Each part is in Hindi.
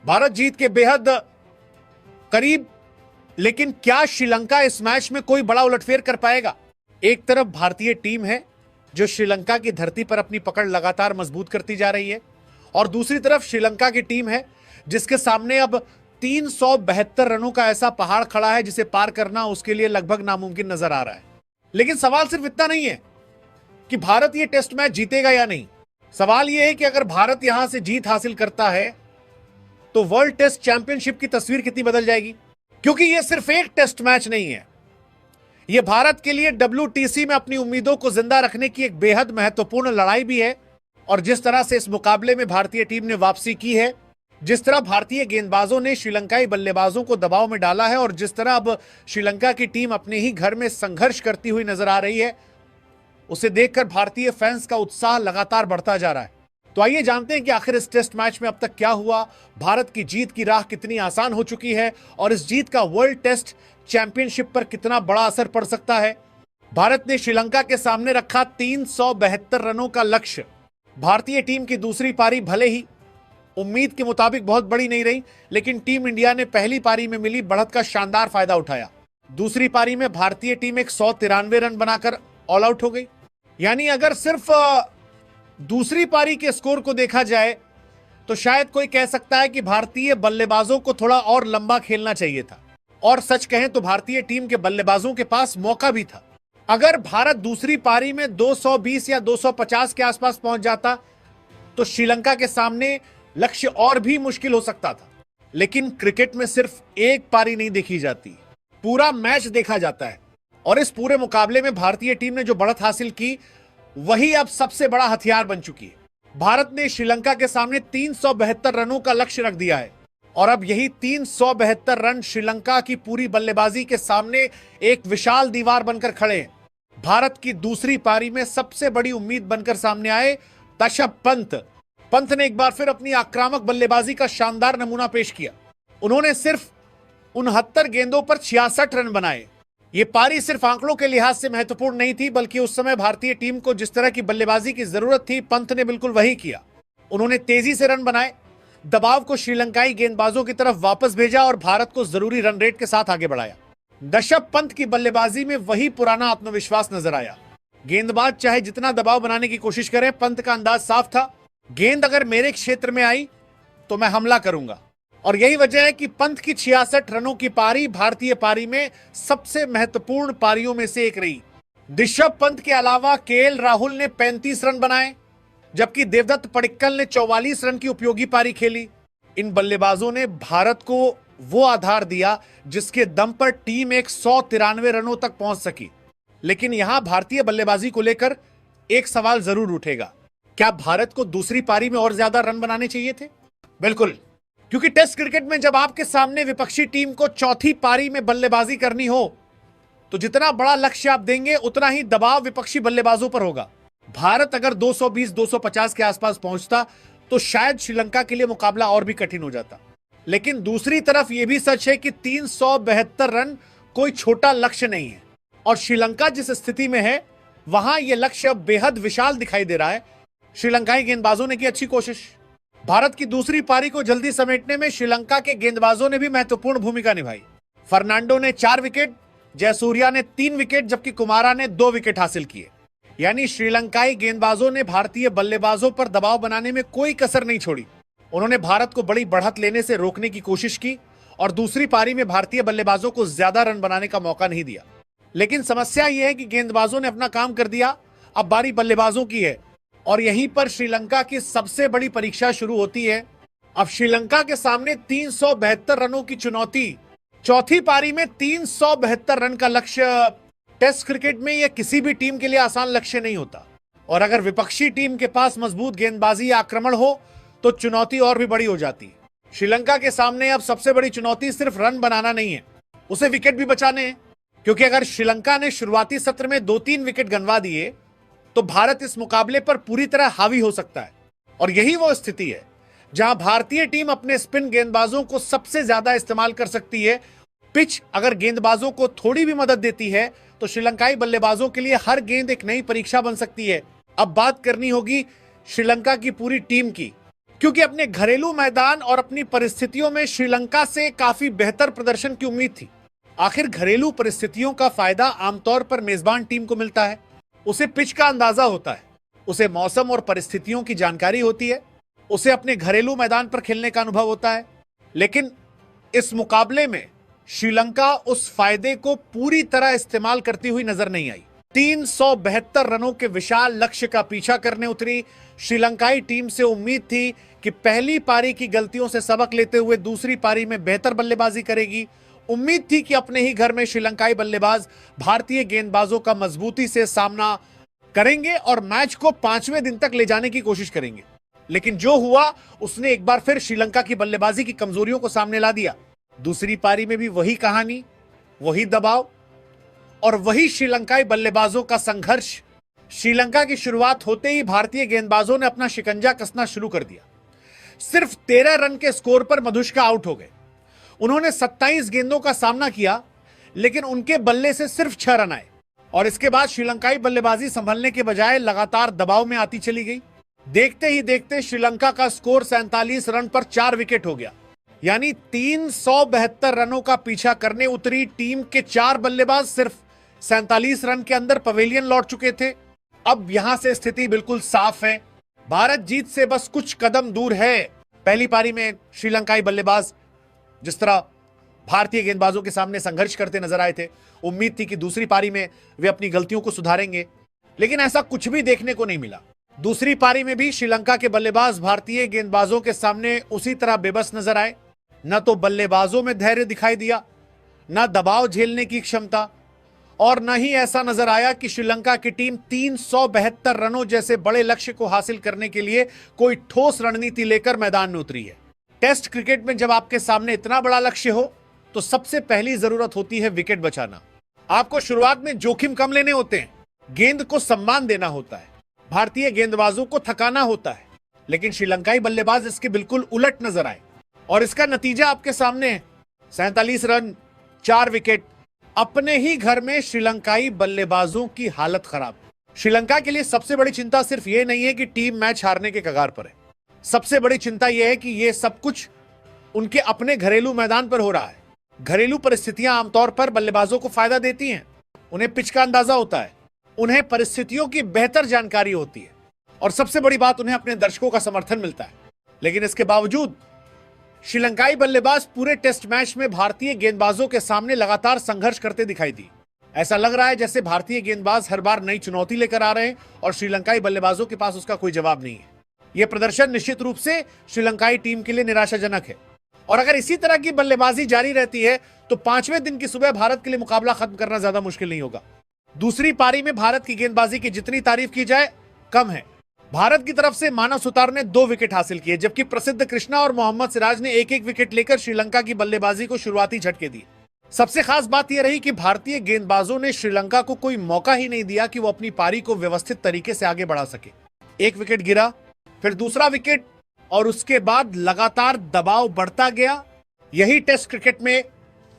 भारत जीत के बेहद करीब, लेकिन क्या श्रीलंका इस मैच में कोई बड़ा उलटफेर कर पाएगा? एक तरफ भारतीय टीम है जो श्रीलंका की धरती पर अपनी पकड़ लगातार मजबूत करती जा रही है, और दूसरी तरफ श्रीलंका की टीम है जिसके सामने अब 372 रनों का ऐसा पहाड़ खड़ा है जिसे पार करना उसके लिए लगभग नामुमकिन नजर आ रहा है। लेकिन सवाल सिर्फ इतना नहीं है कि भारत यह टेस्ट मैच जीतेगा या नहीं। सवाल यह है कि अगर भारत यहां से जीत हासिल करता है तो वर्ल्ड टेस्ट चैंपियनशिप की तस्वीर कितनी बदल जाएगी, क्योंकि यह सिर्फ एक टेस्ट मैच नहीं है, यह भारत के लिए WTC में अपनी उम्मीदों को जिंदा रखने की एक बेहद महत्वपूर्ण लड़ाई भी है। और जिस तरह से इस मुकाबले में भारतीय टीम ने वापसी की है, जिस तरह भारतीय गेंदबाजों ने श्रीलंकाई बल्लेबाजों को दबाव में डाला है, और जिस तरह अब श्रीलंका की टीम अपने ही घर में संघर्ष करती हुई नजर आ रही है, उसे देखकर भारतीय फैंस का उत्साह लगातार बढ़ता जा रहा है। तो आइए जानते हैं कि आखिर इस टेस्ट मैच में अब तक क्या हुआ, भारत की जीत की राह कितनी आसान हो चुकी है, और इस जीत का वर्ल्ड टेस्ट चैंपियनशिप पर कितना बड़ा असर पड़ सकता है। भारत ने श्रीलंका के सामने रखा 372 रनों का लक्ष्य। भारतीय टीम की दूसरी पारी भले ही उम्मीद के मुताबिक बहुत बड़ी नहीं रही, लेकिन टीम इंडिया ने पहली पारी में मिली बढ़त का शानदार फायदा उठाया। दूसरी पारी में भारतीय टीम 193 रन बनाकर ऑल आउट हो गई। यानी अगर सिर्फ दूसरी पारी के स्कोर को देखा जाए तो शायद कोई कह सकता है कि भारतीय बल्लेबाजों को थोड़ा और लंबा खेलना चाहिए था, और सच कहें तो भारतीय टीम के बल्लेबाजों के पास मौका भी था। अगर भारत दूसरी पारी में 220 या 250 के आसपास पहुंच जाता तो श्रीलंका के सामने लक्ष्य और भी मुश्किल हो सकता था। लेकिन क्रिकेट में सिर्फ एक पारी नहीं देखी जाती, पूरा मैच देखा जाता है, और इस पूरे मुकाबले में भारतीय टीम ने जो बढ़त हासिल की वही अब सबसे बड़ा हथियार बन चुकी है। भारत ने श्रीलंका के सामने 372 रनों का लक्ष्य रख दिया है, और अब यही 372 रन श्रीलंका की पूरी बल्लेबाजी के सामने एक विशाल दीवार बनकर खड़े हैं। भारत की दूसरी पारी में सबसे बड़ी उम्मीद बनकर सामने आए ऋषभ पंत ने एक बार फिर अपनी आक्रामक बल्लेबाजी का शानदार नमूना पेश किया। उन्होंने सिर्फ 69 गेंदों पर 66 रन बनाए। यह पारी सिर्फ आंकड़ों के लिहाज से महत्वपूर्ण नहीं थी, बल्कि उस समय भारतीय टीम को जिस तरह की बल्लेबाजी की जरूरत थी, पंत ने बिल्कुल वही किया। उन्होंने तेजी से रन बनाए, दबाव को श्रीलंकाई गेंदबाजों की तरफ वापस भेजा और भारत को जरूरी रन रेट के साथ आगे बढ़ाया। ऋषभ पंत की बल्लेबाजी में वही पुराना आत्मविश्वास नजर आया। गेंदबाज चाहे जितना दबाव बनाने की कोशिश करें, पंत का अंदाज साफ था, गेंद अगर मेरे क्षेत्र में आई तो मैं हमला करूंगा। और यही वजह है कि पंत की 66 रनों की पारी भारतीय पारी में सबसे महत्वपूर्ण पारियों में से एक रही। ऋषभ पंत के अलावा KL राहुल ने 35 रन बनाए, जबकि देवदत्त पडिक्कल ने 44 रन की उपयोगी पारी खेली। इन बल्लेबाजों ने भारत को वो आधार दिया जिसके दम पर टीम 193 रनों तक पहुंच सकी। लेकिन यहां भारतीय बल्लेबाजी को लेकर एक सवाल जरूर उठेगा, क्या भारत को दूसरी पारी में और ज्यादा रन बनाने चाहिए थे? बिल्कुल, क्योंकि टेस्ट क्रिकेट में जब आपके सामने विपक्षी टीम को चौथी पारी में बल्लेबाजी करनी हो तो जितना बड़ा लक्ष्य आप देंगे उतना ही दबाव विपक्षी बल्लेबाजों पर होगा। भारत अगर 220-250 के आसपास पहुंचता तो शायद श्रीलंका के लिए मुकाबला और भी कठिन हो जाता। लेकिन दूसरी तरफ यह भी सच है कि 372 रन कोई छोटा लक्ष्य नहीं है, और श्रीलंका जिस स्थिति में है वहां यह लक्ष्य अब बेहद विशाल दिखाई दे रहा है। श्रीलंकाई गेंदबाजों ने की अच्छी कोशिश। भारत की दूसरी पारी को जल्दी समेटने में श्रीलंका के गेंदबाजों ने भी महत्वपूर्ण भूमिका निभाई। फर्नांडो ने 4 विकेट, जयसूर्या ने 3 विकेट, जबकि कुमारा ने 2 विकेट हासिल किए। यानी श्रीलंकाई गेंदबाजों ने भारतीय बल्लेबाजों पर दबाव बनाने में कोई कसर नहीं छोड़ी। उन्होंने भारत को बड़ी बढ़त लेने से रोकने की कोशिश की, और दूसरी पारी में भारतीय बल्लेबाजों को ज्यादा रन बनाने का मौका नहीं दिया। लेकिन समस्या यह है कि गेंदबाजों ने अपना काम कर दिया, अब बारी बल्लेबाजों की है, और यहीं पर श्रीलंका की सबसे बड़ी परीक्षा शुरू होती है। अब श्रीलंका के सामने 372 रनों की चुनौती, चौथी पारी में 372 रन का लक्ष्य। टेस्ट क्रिकेट में यह किसी भी टीम के लिए आसान लक्ष्य नहीं होता, और अगर विपक्षी टीम के पास मजबूत गेंदबाजी या आक्रमण हो तो चुनौती और भी बड़ी हो जाती है। श्रीलंका के सामने अब सबसे बड़ी चुनौती सिर्फ रन बनाना नहीं है, उसे विकेट भी बचाने हैं, क्योंकि अगर श्रीलंका ने शुरुआती सत्र में 2-3 विकेट गंवा दिए तो भारत इस मुकाबले पर पूरी तरह हावी हो सकता है। और यही वो स्थिति है जहां भारतीय टीम अपने स्पिन गेंदबाजों को सबसे ज्यादा इस्तेमाल कर सकती है। पिच अगर गेंदबाजों को थोड़ी भी मदद देती है तो श्रीलंकाई बल्लेबाजों के लिए हर गेंद एक नई परीक्षा बन सकती है। अब बात करनी होगी श्रीलंका की पूरी टीम की, क्योंकि अपने घरेलू मैदान और अपनी परिस्थितियों में श्रीलंका से काफी बेहतर प्रदर्शन की उम्मीद थी। आखिर घरेलू परिस्थितियों का फायदा आमतौर पर मेजबान टीम को मिलता है। उसे पिच का अंदाजा होता है, उसे मौसम और परिस्थितियों की जानकारी होती है, उसे अपने घरेलू मैदान पर खेलने का अनुभव होता है। लेकिन इस मुकाबले में श्रीलंका उस फायदे को पूरी तरह इस्तेमाल करती हुई नजर नहीं आई। 372 रनों के विशाल लक्ष्य का पीछा करने उतरी श्रीलंकाई टीम से उम्मीद थी कि पहली पारी की गलतियों से सबक लेते हुए दूसरी पारी में बेहतर बल्लेबाजी करेगी। उम्मीद थी कि अपने ही घर में श्रीलंकाई बल्लेबाज भारतीय गेंदबाजों का मजबूती से सामना करेंगे और मैच को 5वें दिन तक ले जाने की कोशिश करेंगे। लेकिन जो हुआ उसने एक बार फिर श्रीलंका की बल्लेबाजी की कमजोरियों को सामने ला दिया। दूसरी पारी में भी वही कहानी, वही दबाव और वही श्रीलंकाई बल्लेबाजों का संघर्ष। श्रीलंका की शुरुआत होते ही भारतीय गेंदबाजों ने अपना शिकंजा कसना शुरू कर दिया। सिर्फ 13 रन के स्कोर पर मधुष्का आउट हो गए। उन्होंने 27 गेंदों का सामना किया, लेकिन उनके बल्ले से सिर्फ 6 रन आए और इसके बाद श्रीलंकाई बल्लेबाजी संभलने के बजाय लगातार दबाव में आती चली गई। देखते ही देखते श्रीलंका का स्कोर 47 रन पर 4 विकेट हो गया। यानी 372 रनों का पीछा करने उतरी टीम के 4 बल्लेबाज सिर्फ 47 रन के अंदर पवेलियन लौट चुके थे। अब यहां से स्थिति बिल्कुल साफ है। भारत जीत से बस कुछ कदम दूर है। पहली पारी में श्रीलंकाई बल्लेबाज जिस तरह भारतीय गेंदबाजों के सामने संघर्ष करते नजर आए थे, उम्मीद थी कि दूसरी पारी में वे अपनी गलतियों को सुधारेंगे, लेकिन ऐसा कुछ भी देखने को नहीं मिला। दूसरी पारी में भी श्रीलंका के बल्लेबाज भारतीय गेंदबाजों के सामने उसी तरह बेबस नजर आए। न तो बल्लेबाजों में धैर्य दिखाई दिया, न दबाव झेलने की क्षमता, और न ही ऐसा नजर आया कि श्रीलंका की टीम 372 रनों जैसे बड़े लक्ष्य को हासिल करने के लिए कोई ठोस रणनीति लेकर मैदान में उतरी है। टेस्ट क्रिकेट में जब आपके सामने इतना बड़ा लक्ष्य हो तो सबसे पहली जरूरत होती है विकेट बचाना। आपको शुरुआत में जोखिम कम लेने होते हैं, गेंद को सम्मान देना होता है, भारतीय गेंदबाजों को थकाना होता है। लेकिन श्रीलंकाई बल्लेबाज इसके बिल्कुल उलट नजर आए और इसका नतीजा आपके सामने है। 47 रन, 4 विकेट। अपने ही घर में श्रीलंकाई बल्लेबाजों की हालत खराब। श्रीलंका के लिए सबसे बड़ी चिंता सिर्फ यह नहीं है कि टीम मैच हारने के कगार पर है। सबसे बड़ी चिंता यह है कि यह सब कुछ उनके अपने घरेलू मैदान पर हो रहा है। घरेलू परिस्थितियां आमतौर पर बल्लेबाजों को फायदा देती हैं। उन्हें पिच का अंदाजा होता है, उन्हें परिस्थितियों की बेहतर जानकारी होती है और सबसे बड़ी बात, उन्हें अपने दर्शकों का समर्थन मिलता है। लेकिन इसके बावजूद श्रीलंकाई बल्लेबाज पूरे टेस्ट मैच में भारतीय गेंदबाजों के सामने लगातार संघर्ष करते दिखाई दिए। ऐसा लग रहा है जैसे भारतीय गेंदबाज हर बार नई चुनौती लेकर आ रहे हैं और श्रीलंकाई बल्लेबाजों के पास उसका कोई जवाब नहीं है। यह प्रदर्शन निश्चित रूप से श्रीलंकाई टीम के लिए निराशाजनक है और अगर इसी तरह की बल्लेबाजी जारी रहती है तो 5वें दिन की सुबह भारत के लिए मुकाबला खत्म करना ज्यादा मुश्किल नहीं होगा। दूसरी पारी में भारत की गेंदबाजी की जितनी तारीफ की जाए कम है। भारत की तरफ से मानव सुतार ने 2 विकेट हासिल किए, जबकि प्रसिद्ध कृष्णा और मोहम्मद सिराज ने एक एक विकेट लेकर श्रीलंका की बल्लेबाजी को शुरुआती झटके दिए। सबसे खास बात यह रही कि भारतीय गेंदबाजों ने श्रीलंका को कोई मौका ही नहीं दिया कि वो अपनी पारी को व्यवस्थित तरीके से आगे बढ़ा सके। एक विकेट गिरा, फिर दूसरा विकेट और उसके बाद लगातार दबाव बढ़ता गया। यही टेस्ट क्रिकेट में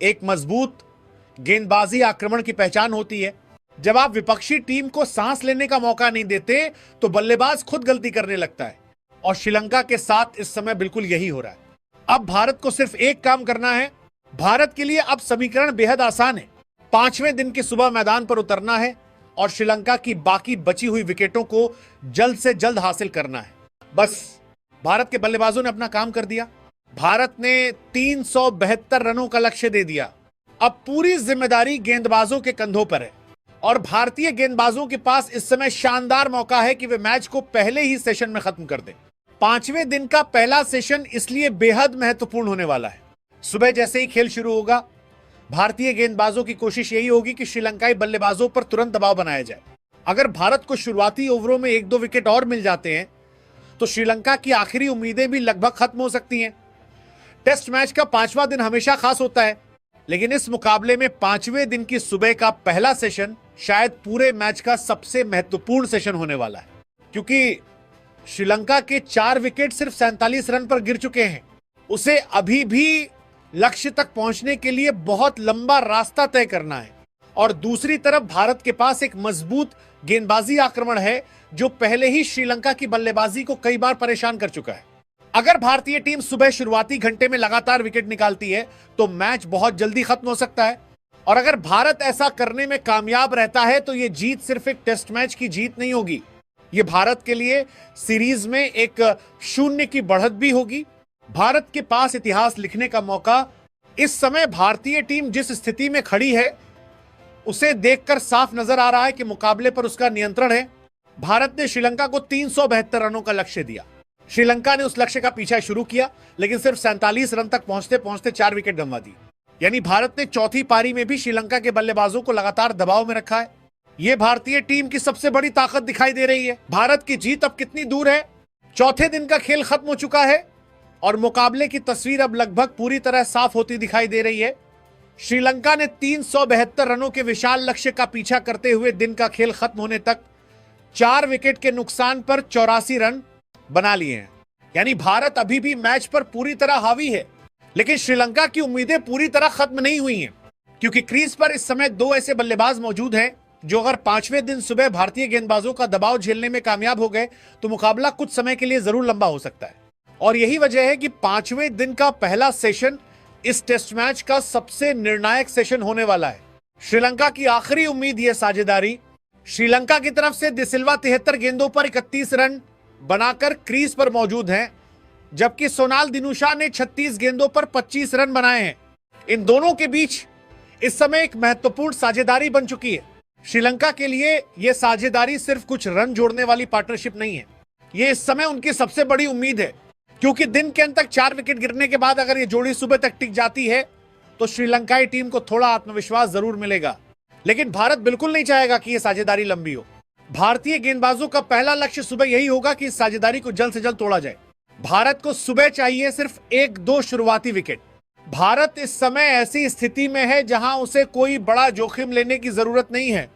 एक मजबूत गेंदबाजी आक्रमण की पहचान होती है। जब आप विपक्षी टीम को सांस लेने का मौका नहीं देते तो बल्लेबाज खुद गलती करने लगता है और श्रीलंका के साथ इस समय बिल्कुल यही हो रहा है। अब भारत को सिर्फ एक काम करना है। भारत के लिए अब समीकरण बेहद आसान है। 5वें दिन की सुबह मैदान पर उतरना है और श्रीलंका की बाकी बची हुई विकेटों को जल्द से जल्द हासिल करना है। बस भारत के बल्लेबाजों ने अपना काम कर दिया। भारत ने 372 रनों का लक्ष्य दे दिया। अब पूरी जिम्मेदारी गेंदबाजों के कंधों पर है और भारतीय गेंदबाजों के पास इस समय शानदार मौका है कि वे मैच को पहले ही सेशन में खत्म कर दें। 5वें दिन का पहला सेशन इसलिए बेहद महत्वपूर्ण होने वाला है। सुबह जैसे ही खेल शुरू होगा, भारतीय गेंदबाजों की कोशिश यही होगी कि श्रीलंकाई बल्लेबाजों पर तुरंत दबाव बनाया जाए। अगर भारत को शुरुआती ओवरों में 1-2 विकेट और मिल जाते हैं तो श्रीलंका की आखिरी उम्मीदें भी लगभग खत्म हो सकती हैं। टेस्ट मैच का 5वां दिन हमेशा खास होता है, लेकिन इस मुकाबले में 5वें दिन की सुबह का पहला सेशन शायद पूरे मैच का सबसे महत्वपूर्ण सेशन होने वाला है, क्योंकि श्रीलंका के 4 विकेट सिर्फ 47 रन पर गिर चुके हैं। उसे अभी भी लक्ष्य तक पहुंचने के लिए बहुत लंबा रास्ता तय करना है और दूसरी तरफ भारत के पास एक मजबूत गेंदबाजी आक्रमण है जो पहले ही श्रीलंका की बल्लेबाजी को कई बार परेशान कर चुका है। अगर भारतीय टीम सुबह शुरुआती घंटे में लगातार विकेट निकालती है तो मैच बहुत जल्दी खत्म हो सकता है। और अगर भारत ऐसा करने में कामयाब रहता है तो यह जीत सिर्फ एक टेस्ट मैच की जीत नहीं होगी, यह भारत के लिए सीरीज में एक 0 की बढ़त भी होगी। भारत के पास इतिहास लिखने का मौका। इस समय भारतीय टीम जिस स्थिति में खड़ी है उसे देखकर साफ नजर आ रहा है कि मुकाबले पर उसका नियंत्रण है। भारत ने श्रीलंका को 372 रनों का लक्ष्य दिया। श्रीलंका ने उस लक्ष्य का पीछा शुरू किया लेकिन सिर्फ 47 रन तक पहुंचते पहुंचते 4 विकेट गंवा दी। यानी भारत ने चौथी पारी में भी श्रीलंका के बल्लेबाजों को लगातार दबाव में रखा है। यह भारतीय टीम की सबसे बड़ी ताकत दिखाई दे रही है। भारत की जीत अब कितनी दूर है? चौथे दिन का खेल खत्म हो चुका है और मुकाबले की तस्वीर अब लगभग पूरी तरह साफ होती दिखाई दे रही है। श्रीलंका ने 372 रनों के विशाल लक्ष्य का पीछा करते हुए दिन का खेल खत्म होने तक 4 विकेट के नुकसान पर 84 रन बना लिए हैं। यानी भारत अभी भी मैच पर पूरी तरह हावी है, लेकिन श्रीलंका की उम्मीदें पूरी तरह खत्म नहीं हुई हैं, क्योंकि क्रीज पर इस समय 2 ऐसे बल्लेबाज मौजूद हैं जो अगर 5वें दिन सुबह भारतीय गेंदबाजों का दबाव झेलने में कामयाब हो गए तो मुकाबला कुछ समय के लिए जरूर लंबा हो सकता है। और यही वजह है कि 5वें दिन का पहला सेशन इस टेस्ट मैच का सबसे निर्णायक सेशन होने वाला है। श्रीलंका की आखिरी उम्मीद यह साझेदारी। श्रीलंका की तरफ से डिसिल्वा 73 गेंदों पर 31 रन बनाकर क्रीज पर मौजूद हैं, जबकि सोनाल दिनुशा ने 36 गेंदों पर 25 रन बनाए हैं। इन दोनों के बीच इस समय एक महत्वपूर्ण साझेदारी बन चुकी है। श्रीलंका के लिए यह साझेदारी सिर्फ कुछ रन जोड़ने वाली पार्टनरशिप नहीं है, यह इस समय उनकी सबसे बड़ी उम्मीद है, क्योंकि दिन के अंत तक 4 विकेट गिरने के बाद अगर ये जोड़ी सुबह तक टिक जाती है तो श्रीलंकाई टीम को थोड़ा आत्मविश्वास जरूर मिलेगा। लेकिन भारत बिल्कुल नहीं चाहेगा कि यह साझेदारी लंबी हो। भारतीय गेंदबाजों का पहला लक्ष्य सुबह यही होगा कि इस साझेदारी को जल्द से जल्द तोड़ा जाए। भारत को सुबह चाहिए सिर्फ 1-2 शुरुआती विकेट। भारत इस समय ऐसी स्थिति में है जहां उसे कोई बड़ा जोखिम लेने की जरूरत नहीं है।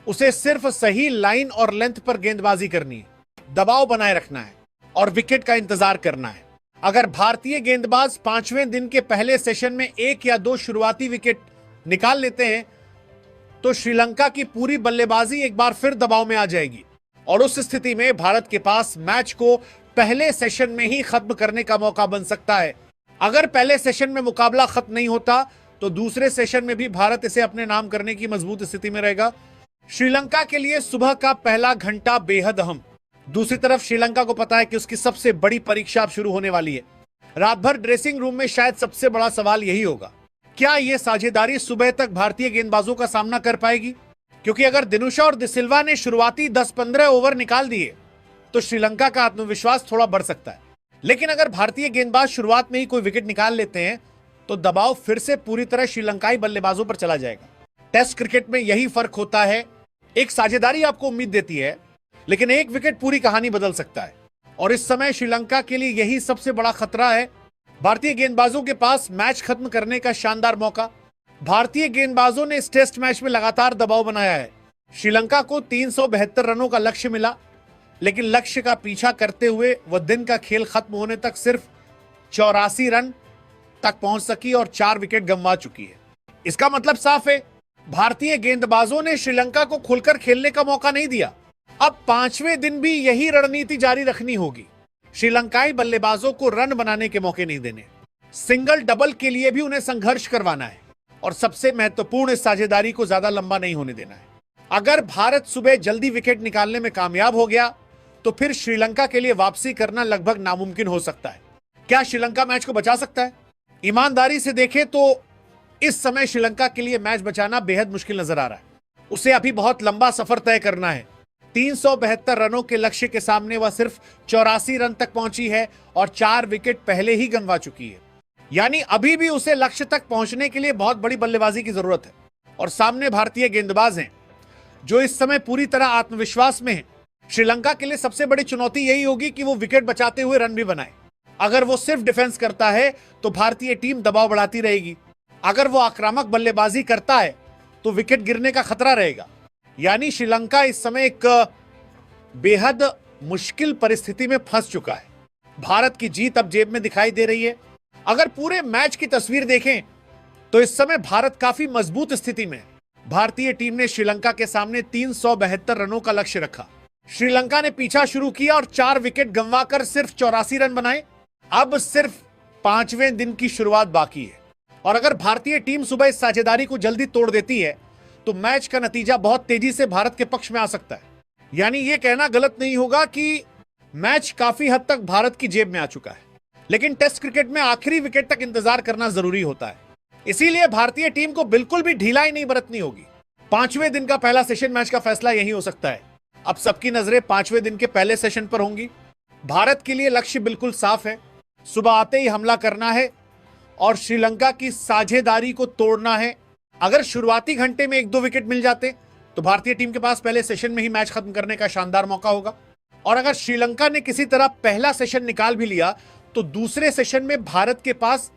उसे सिर्फ सही लाइन और लेंथ पर गेंदबाजी करनी है, दबाव बनाए रखना है और विकेट का इंतजार करना है। अगर भारतीय गेंदबाज 5वें दिन के पहले सेशन में 1 या 2 शुरुआती विकेट निकाल लेते हैं तो श्रीलंका की पूरी बल्लेबाजी एक बार फिर दबाव में आ जाएगी और उस स्थिति में भारत के पास मैच को पहले सेशन में ही खत्म करने का मौका बन सकता है। अगर पहले सेशन में मुकाबला खत्म नहीं होता तो दूसरे सेशन में भी भारत इसे अपने नाम करने की मजबूत स्थिति में रहेगा। श्रीलंका के लिए सुबह का पहला घंटा बेहद अहम। दूसरी तरफ श्रीलंका को पता है कि उसकी सबसे बड़ी परीक्षा अब शुरू होने वाली है। रात भर ड्रेसिंग रूम में शायद सबसे बड़ा सवाल यही होगा, क्या यह साझेदारी सुबह तक भारतीय गेंदबाजों का सामना कर पाएगी? क्योंकि अगर दिनुशा और डिसिल्वा ने शुरुआती 10-15 ओवर निकाल दिए तो श्रीलंका का आत्मविश्वास थोड़ा बढ़ सकता है। लेकिन अगर भारतीय गेंदबाज शुरुआत में ही कोई विकेट निकाल लेते हैं तो दबाव फिर से पूरी तरह श्रीलंकाई बल्लेबाजों पर चला जाएगा। टेस्ट क्रिकेट में यही फर्क होता है। एक साझेदारी आपको उम्मीद देती है, लेकिन एक विकेट पूरी कहानी बदल सकता है और इस समय श्रीलंका के लिए यही सबसे बड़ा खतरा है। भारतीय गेंदबाजों के पास मैच खत्म करने का शानदार मौका। भारतीय गेंदबाजों ने इस टेस्ट मैच में लगातार दबाव बनाया है। श्रीलंका को 372 रनों का लक्ष्य मिला, लेकिन लक्ष्य का पीछा करते हुए वह दिन का खेल खत्म होने तक सिर्फ 84 रन तक पहुंच सकी और 4 विकेट गंवा चुकी है। इसका मतलब साफ है, भारतीय गेंदबाजों ने श्रीलंका को खुलकर खेलने का मौका नहीं दिया। अब 5वें दिन भी यही रणनीति जारी रखनी होगी। श्रीलंकाई बल्लेबाजों को रन बनाने के मौके नहीं देने, सिंगल डबल के लिए भी उन्हें संघर्ष करवाना है और सबसे महत्वपूर्ण इस साझेदारी को ज्यादा लंबा नहीं होने देना है। अगर भारत सुबह जल्दी विकेट निकालने में कामयाब हो गया तो फिर श्रीलंका के लिए वापसी करना लगभग नामुमकिन हो सकता है। क्या श्रीलंका मैच को बचा सकता है? ईमानदारी से देखें तो इस समय श्रीलंका के लिए मैच बचाना बेहद मुश्किल नजर आ रहा है। उसे अभी बहुत लंबा सफर तय करना है। 372 रनों के लक्ष्य के सामने वह सिर्फ 84 रन तक पहुंची है और 4 विकेट पहले ही गंवा चुकी है। यानी अभी भी उसे लक्ष्य तक पहुंचने के लिए बहुत बड़ी बल्लेबाजी की जरूरत है और सामने भारतीय गेंदबाज हैं जो इस समय पूरी तरह आत्मविश्वास में हैं। श्रीलंका के लिए सबसे बड़ी चुनौती यही होगी कि वो विकेट बचाते हुए रन भी बनाए। अगर वो सिर्फ डिफेंस करता है तो भारतीय टीम दबाव बढ़ाती रहेगी। अगर वो आक्रामक बल्लेबाजी करता है तो विकेट गिरने का खतरा रहेगा। यानी श्रीलंका इस समय एक बेहद मुश्किल परिस्थिति में फंस चुका है। भारत की जीत अब जेब में दिखाई दे रही है। अगर पूरे मैच की तस्वीर देखें तो इस समय भारत काफी मजबूत स्थिति में है। भारतीय टीम ने श्रीलंका के सामने 372 रनों का लक्ष्य रखा। श्रीलंका ने पीछा शुरू किया और 4 विकेट गंवाकर सिर्फ 84 रन बनाए। अब सिर्फ 5वें दिन की शुरुआत बाकी है और अगर भारतीय टीम सुबह इस साझेदारी को जल्दी तोड़ देती है तो मैच का नतीजा बहुत तेजी से भारत के पक्ष में आ सकता है। यानी यह कहना गलत नहीं होगा कि मैच काफी हद तक भारत की जेब में आ चुका है, लेकिन टेस्ट क्रिकेट में आखिरी विकेट तक इंतजार करना जरूरी होता है। इसीलिए भारतीय टीम को बिल्कुल भी ढिलाई नहीं बरतनी होगी। 5वें दिन का पहला सेशन मैच का फैसला यही हो सकता है। अब सबकी नजरें 5वें दिन के पहले सेशन पर होंगी। भारत के लिए लक्ष्य बिल्कुल साफ है, सुबह आते ही हमला करना है और श्रीलंका की साझेदारी को तोड़ना है। अगर शुरुआती घंटे में 1-2 विकेट मिल जाते तो भारतीय टीम के पास पहले सेशन में ही मैच खत्म करने का शानदार मौका होगा और अगर श्रीलंका ने किसी तरह पहला सेशन निकाल भी लिया तो दूसरे सेशन में भारत के पास